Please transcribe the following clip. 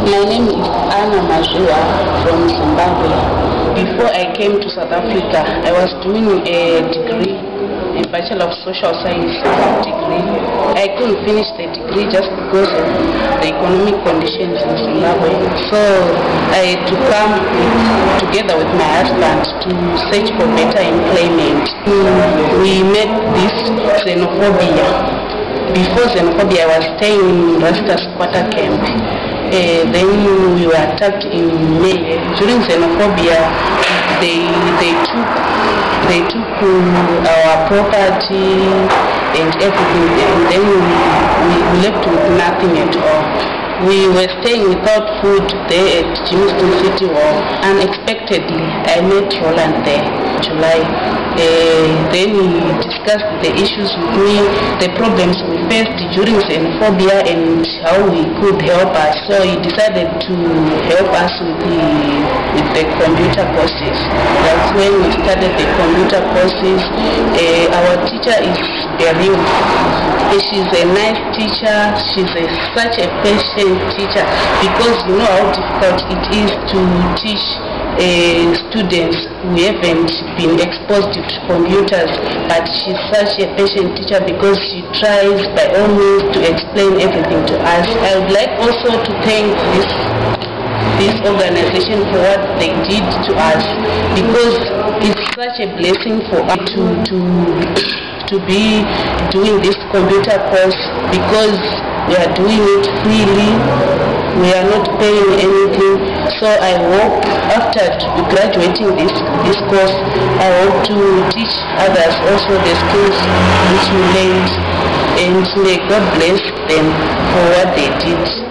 My name is Anna Mazua from Zimbabwe. Before I came to South Africa, I was doing a degree, a Bachelor of Social Science degree. I couldn't finish the degree just because of the economic conditions in Zimbabwe. So I had to come together with my husband to search for better employment. We met this xenophobia. Before xenophobia, I was staying in Rasta Squatter camp. Then we were attacked in May. During xenophobia, they took our property and everything, and then we left with nothing at all. We were staying without food there at Jamestown City Hall. Unexpectedly, I met Roland there in July. Then he discussed the issues with me, the problems we faced during xenophobia and how he could help us. So he decided to help us with the computer courses. That's when we started the computer courses. Our teacher is Beryl. She's a nice teacher. She's such a patient teacher, because you know how difficult it is to teach students who haven't been exposed to computers, but she's such a patient teacher because she tries by all means to explain everything to us. I would like also to thank this organization for what they did to us, because it's such a blessing for us to be doing this computer course, because we are doing it freely. We are not paying anything. So I hope after graduating this course, I hope to teach others also the skills which we learned, and may God bless them for what they did.